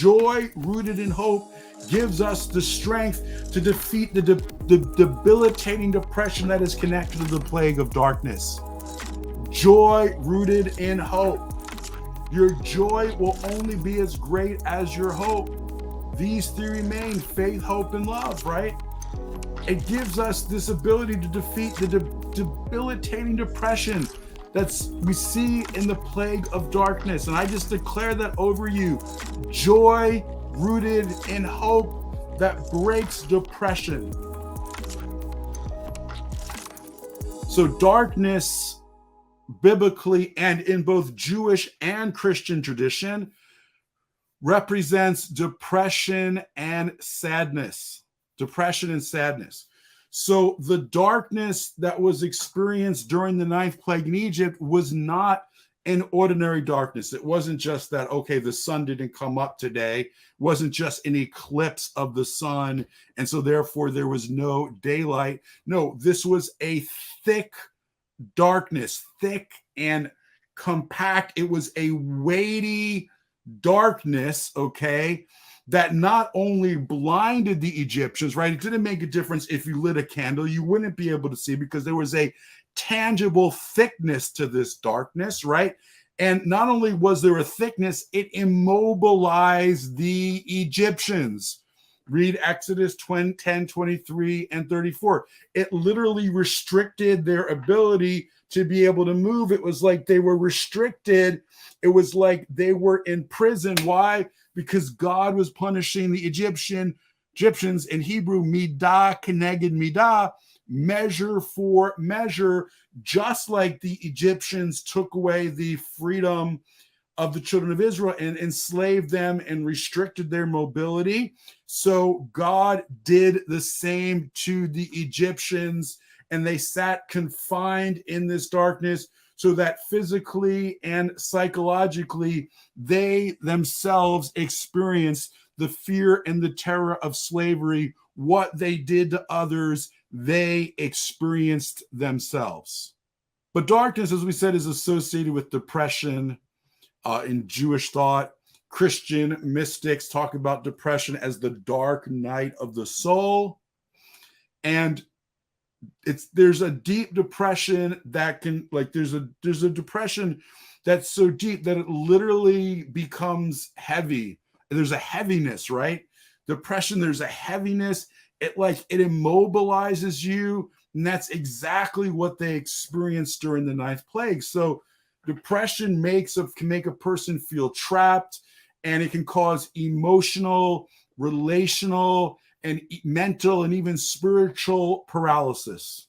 Joy rooted in hope gives us the strength to defeat the debilitating depression that is connected to the plague of darkness. Joy rooted in hope. Your joy will only be as great as your hope. These three remain: faith, hope, and love, right? It gives us this ability to defeat the debilitating depression that we see in the plague of darkness. And I just declare that over you. Joy rooted in hope that breaks depression. So darkness, biblically and in both Jewish and Christian tradition, represents depression and sadness. Depression and sadness. So the darkness that was experienced during the ninth plague in Egypt was not an ordinary darkness. It wasn't just that, okay, the sun didn't come up today. It wasn't just an eclipse of the sun, and so therefore there was no daylight. No, this was a thick darkness, thick and compact. It was a weighty darkness, okay, that not only blinded the Egyptians, right? It didn't make a difference if you lit a candle, you wouldn't be able to see because there was a tangible thickness to this darkness, right? And not only was there a thickness, it immobilized the Egyptians. Read Exodus 10, 23, and 34. It literally restricted their ability to be able to move. It was like they were restricted. It was like they were in prison. Why? Because God was punishing the Egyptians in Hebrew, midah keneged midah, measure for measure, just like the Egyptians took away the freedom of the children of Israel and enslaved them and restricted their mobility. So God did the same to the Egyptians, and they sat confined in this darkness so that physically and psychologically they themselves experienced the fear and the terror of slavery. What they did to others, they experienced themselves. But darkness, as we said, is associated with depression. In Jewish thought, Christian mystics talk about depression as the dark night of the soul. And there's a deep depression that can, like, there's a depression that's so deep that it literally becomes heavy. There's a heaviness, right? Depression, there's a heaviness. It immobilizes you. And that's exactly what they experienced during the ninth plague. So depression can make a person feel trapped, and it can cause emotional, relational, and mental, and even spiritual paralysis.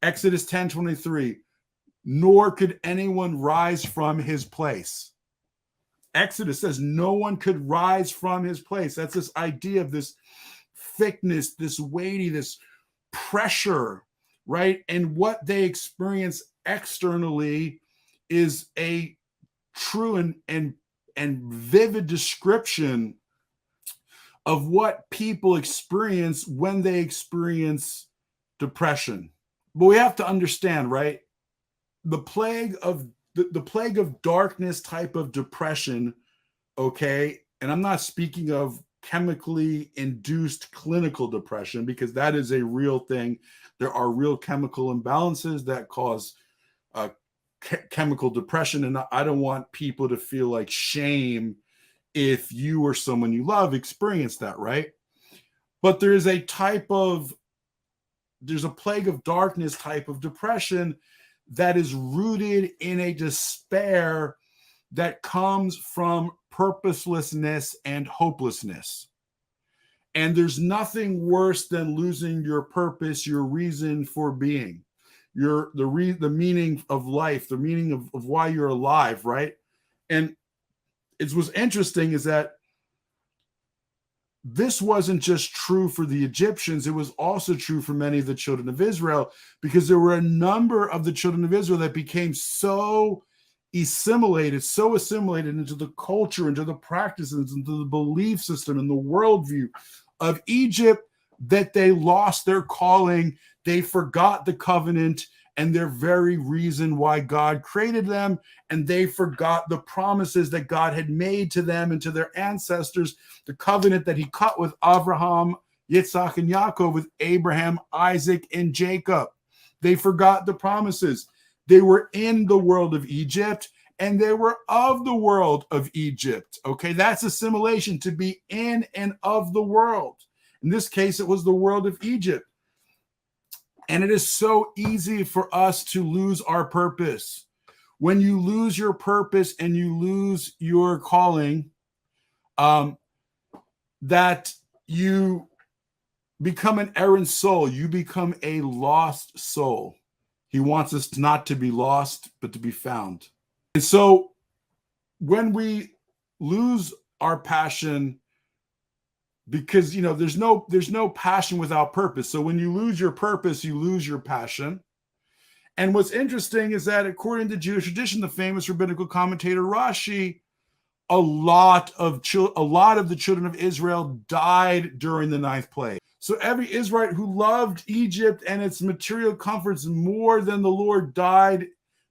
Exodus 10:23, nor could anyone rise from his place. Exodus says no one could rise from his place. That's this idea of this thickness, this weighty, this pressure, right? And what they experience externally is a true and vivid description of what people experience when they experience depression. But we have to understand, right? The plague of darkness type of depression, okay? And I'm not speaking of chemically induced clinical depression, because that is a real thing. There are real chemical imbalances that cause chemical depression, and I don't want people to feel like shame if you or someone you love experienced that, right? But there's a plague of darkness type of depression that is rooted in a despair that comes from purposelessness and hopelessness. And there's nothing worse than losing your purpose, your reason for being, the meaning of life, the meaning of why you're alive, right? And what's interesting is that this wasn't just true for the Egyptians, it was also true for many of the children of Israel, because there were a number of the children of Israel that became so assimilated into the culture, into the practices, into the belief system and the worldview of Egypt, that they lost their calling, they forgot the covenant, and their very reason why God created them, and they forgot the promises that God had made to them and to their ancestors, the covenant that he cut with Abraham, Yitzhak, and Yaakov, with Abraham, Isaac, and Jacob. They forgot the promises. They were in the world of Egypt, and they were of the world of Egypt. Okay, that's assimilation, to be in and of the world. In this case, it was the world of Egypt. And it is so easy for us to lose our purpose. When you lose your purpose and you lose your calling, that you become an errant soul. You become a lost soul. He wants us not to be lost, but to be found. And so when we lose our passion, because there's no passion without purpose. So when you lose your purpose, you lose your passion. And what's interesting is that according to Jewish tradition, the famous rabbinical commentator Rashi, a lot of the children of Israel died during the 9th plague. So every Israelite who loved Egypt and its material comforts more than the Lord died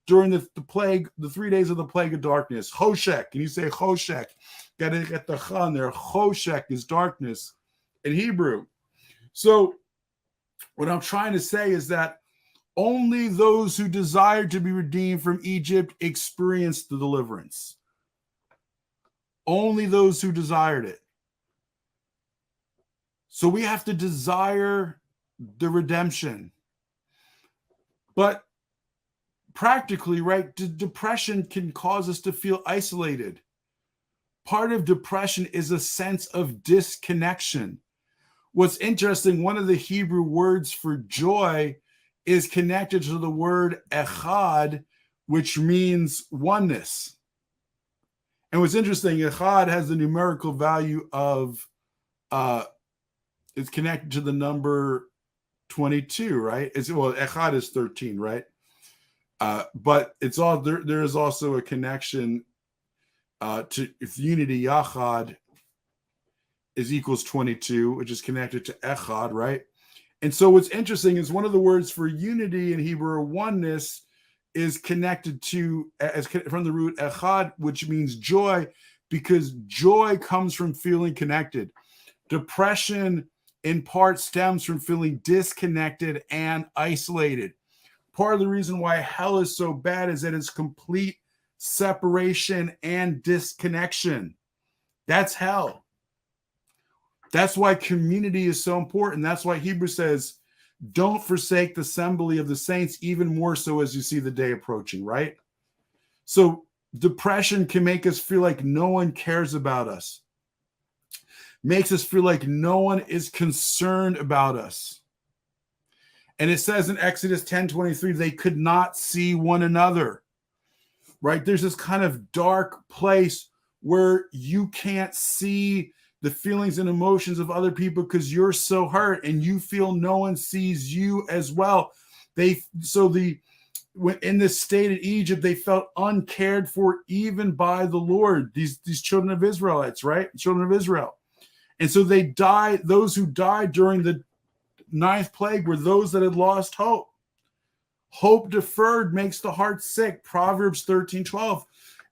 during the plague, the 3 days of the plague of darkness. Choshek, and you say Choshek. Got to get the Cha in there. Choshek is darkness in Hebrew. So what I'm trying to say is that only those who desired to be redeemed from Egypt experienced the deliverance. Only those who desired it. So we have to desire the redemption. But practically, right, depression can cause us to feel isolated. Part of depression is a sense of disconnection. What's interesting, one of the Hebrew words for joy is connected to the word echad, which means oneness. And what's interesting, echad has the numerical value of, it's connected to the number 22, right? Echad is 13, right? But it's all there is also a connection to, if unity yachad is equals 22, which is connected to echad, right? And so what's interesting is one of the words for unity in Hebrew, oneness, is connected to, from the root echad, which means joy, because joy comes from feeling connected. Depression in part stems from feeling disconnected and isolated. Part of the reason why hell is so bad is that it's complete separation and disconnection. That's hell. That's why community is so important. That's why Hebrews says, don't forsake the assembly of the saints, even more so as you see the day approaching, right? So depression can make us feel like no one cares about us. Makes us feel like no one is concerned about us. And it says in Exodus 10:23, they could not see one another, right? There's this kind of dark place where you can't see the feelings and emotions of other people because you're so hurt and you feel no one sees you as well. In this state of Egypt, they felt uncared for even by the Lord, these children of Israelites, right? Children of Israel. And so they died. Those who died during the 9th plague were those that had lost hope. Hope deferred makes the heart sick. Proverbs 13:12.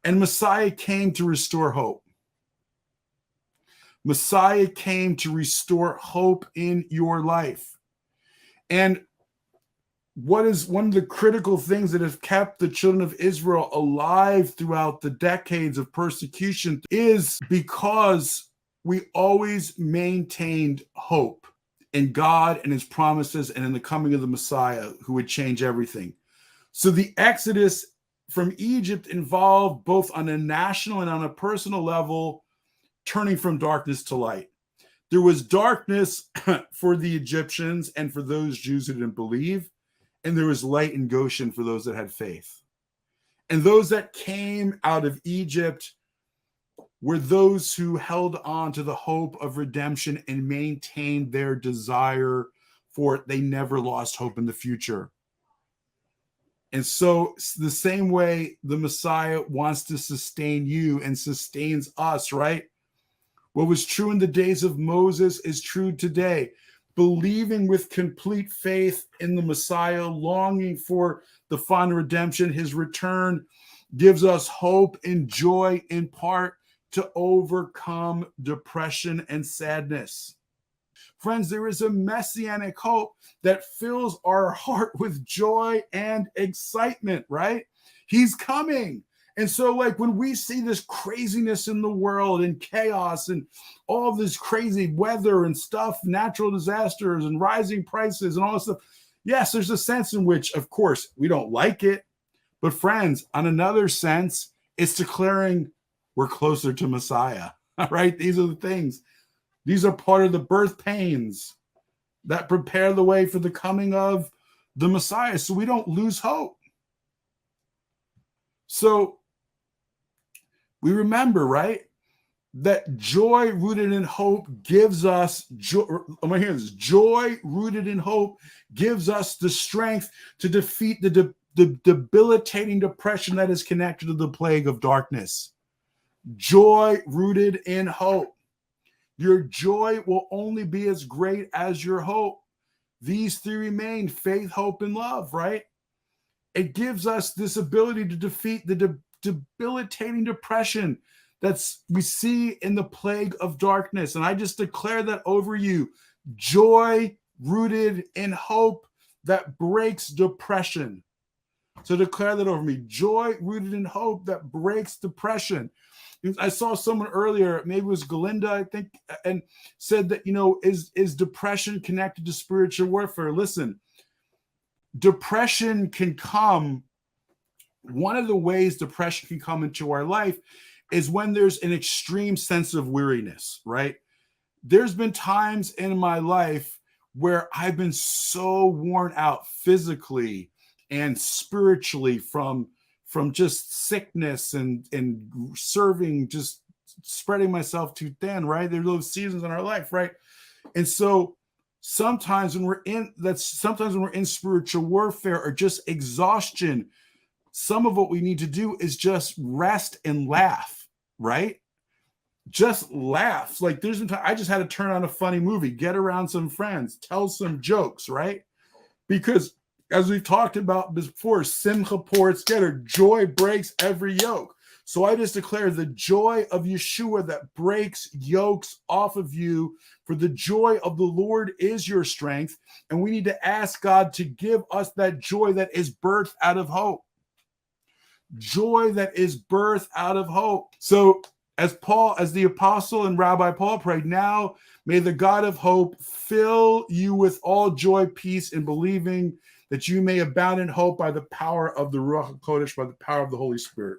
And Messiah came to restore hope. Messiah came to restore hope in your life. And what is one of the critical things that have kept the children of Israel alive throughout the decades of persecution is because we always maintained hope in God and his promises and in the coming of the Messiah who would change everything. So the Exodus from Egypt involved, both on a national and on a personal level, turning from darkness to light. There was darkness for the Egyptians and for those Jews who didn't believe, and there was light in Goshen for those that had faith. And those that came out of Egypt were those who held on to the hope of redemption and maintained their desire for it. They never lost hope in the future. And so the same way the Messiah wants to sustain you and sustains us, right? What was true in the days of Moses is true today. believing with complete faith in the Messiah, longing for the final redemption, his return, gives us hope and joy in part to overcome depression and sadness. Friends, there is a messianic hope that fills our heart with joy and excitement, right? He's coming. And so, like, when we see this craziness in the world and chaos and all this crazy weather and stuff, natural disasters and rising prices and all this stuff, yes, there's a sense in which, of course, we don't like it. But friends, on another sense, it's declaring we're closer to Messiah, right? These are the things. These are part of the birth pains that prepare the way for the coming of the Messiah, so we don't lose hope. So we remember, right, that joy rooted in hope gives us joy. I'm going to hear this. Joy rooted in hope gives us the strength to defeat the debilitating depression that is connected to the plague of darkness. Joy rooted in hope. Your joy will only be as great as your hope. These three remain: faith, hope, and love, right? It gives us this ability to defeat the debilitating depression that's we see in the plague of darkness. And I just declare that over you. Joy rooted in hope that breaks depression. So declare that over me. Joy rooted in hope that breaks depression. I saw someone earlier, maybe it was Galinda, I think, and said that, is depression connected to spiritual warfare? Listen, depression can come. One of the ways depression can come into our life is when there's an extreme sense of weariness, right? There's been times in my life where I've been so worn out physically and spiritually from just sickness and serving, just spreading myself too thin, right? There are those seasons in our life, right? And so sometimes when we're in spiritual warfare or just exhaustion, some of what we need to do is just rest and laugh, right? Just laugh. Like there's been time I just had to turn on a funny movie, get around some friends, tell some jokes, right? Because as we've talked about before, simcha pours together, joy breaks every yoke. So I just declare the joy of Yeshua that breaks yokes off of you, for the joy of the Lord is your strength. And we need to ask God to give us that joy that is birthed out of hope. Joy that is birthed out of hope. So as the apostle and Rabbi Paul prayed, now may the God of hope fill you with all joy, peace, and believing, that you may abound in hope by the power of the Ruach HaKodesh, by the power of the Holy Spirit.